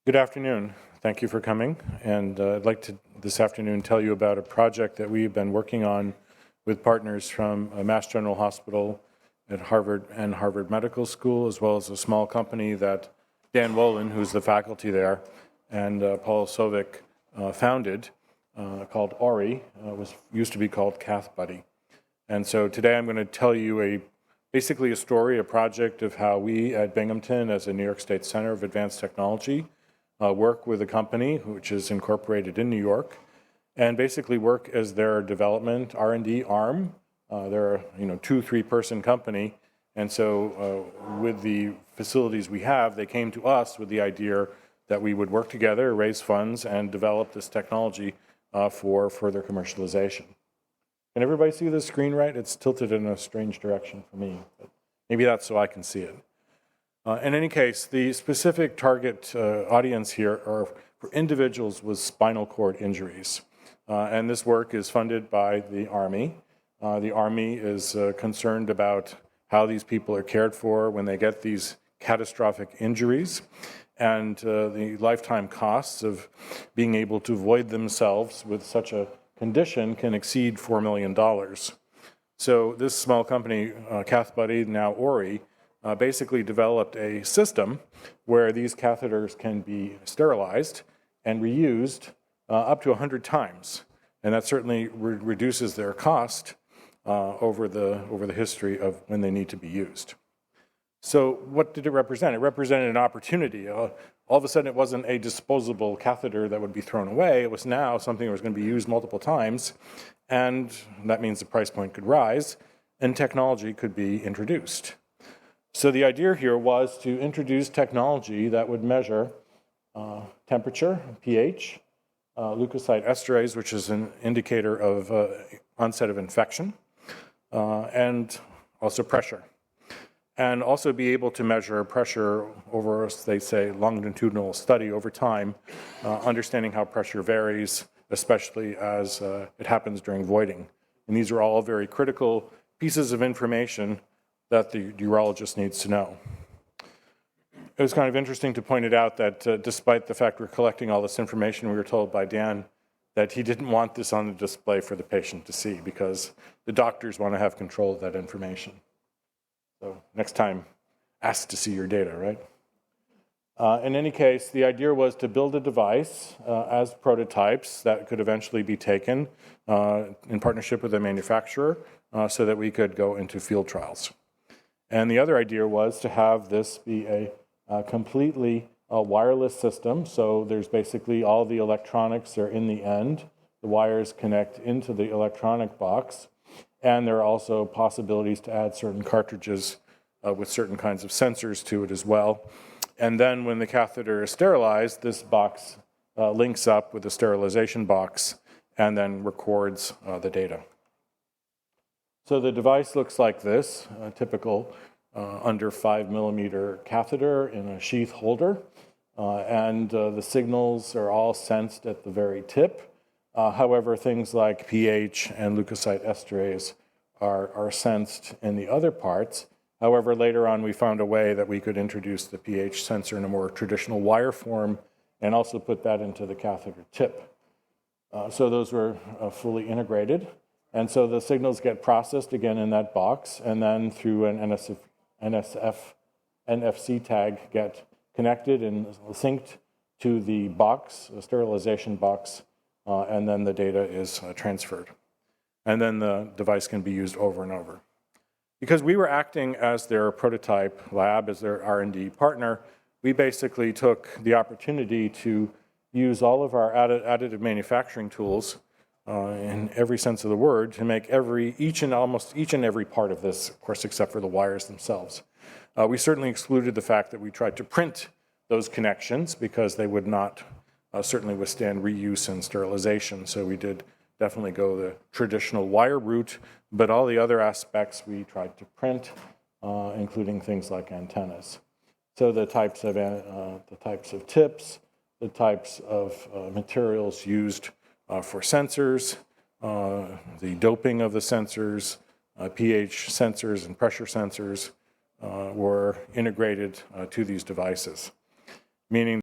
Good afternoon. Thank you for coming. And I'd like to this afternoon tell you about a project that we've been working on with partners from Mass General Hospital at Harvard and Harvard Medical School, as well as a small company that Dan Wolin, who's the faculty there, and Paul Sovic founded, called Aurie, used to be called CathBuddy. And so today I'm going to tell you basically a story, a project of how we at Binghamton, as a New York State Center of Advanced Technology, work with a company which is incorporated in New York, and basically work as their development R&D arm. They're a 2-3 person company, and so with the facilities we have, they came to us with the idea that we would work together, raise funds, and develop this technology for further commercialization. Can everybody see the screen right? It's tilted in a strange direction for me, but maybe that's so I can see it. In any case, the specific target audience here are for individuals with spinal cord injuries. And this work is funded by the Army. The Army is concerned about how these people are cared for when they get these catastrophic injuries, and the lifetime costs of being able to avoid themselves with such a condition can exceed $4 million. So this small company, CathBuddy, now Aurie, basically developed a system where these catheters can be sterilized and reused up to 100 times. And that certainly reduces their cost over the history of when they need to be used. So what did it represent? It represented an opportunity. All of a sudden, it wasn't a disposable catheter that would be thrown away. It was now something that was going to be used multiple times, and that means the price point could rise, and technology could be introduced. So the idea here was to introduce technology that would measure temperature, pH, Leukocyte Esterase, which is an indicator of onset of infection, and also pressure. And also be able to measure pressure over, they say, longitudinal study over time, understanding how pressure varies, especially as it happens during voiding. And these are all very critical pieces of information that the urologist needs to know. It was kind of interesting to point it out that despite the fact we're collecting all this information, we were told by Dan that he didn't want this on the display for the patient to see because the doctors want to have control of that information. So next time, ask to see your data, right? In any case, the idea was to build a device as prototypes that could eventually be taken in partnership with a manufacturer so that we could go into field trials. And the other idea was to have this be a completely wireless system. So there's basically all the electronics are in the end. The wires connect into the electronic box. And there are also possibilities to add certain cartridges with certain kinds of sensors to it as well. And then when the catheter is sterilized, this box links up with the sterilization box and then records the data. So the device looks like this, a typical under 5 millimeter catheter in a sheath holder. And the signals are all sensed at the very tip. However, things like pH and leukocyte esterase are sensed in the other parts. However, later on we found a way that we could introduce the pH sensor in a more traditional wire form and also put that into the catheter tip. So those were fully integrated. And so the signals get processed again in that box, and then through an NFC tag get connected and synced to the box, the sterilization box, and then the data is transferred. And then the device can be used over and over. Because we were acting as their prototype lab, as their R&D partner, we basically took the opportunity to use all of our additive manufacturing tools in every sense of the word to make almost each and every part of this, of course, except for the wires themselves. We certainly excluded the fact that we tried to print those connections because they would not certainly withstand reuse and sterilization. So we did definitely go the traditional wire route, but all the other aspects we tried to print, including things like antennas. So the types of tips, the types of materials used for sensors, the doping of the sensors, pH sensors and pressure sensors were integrated to these devices, meaning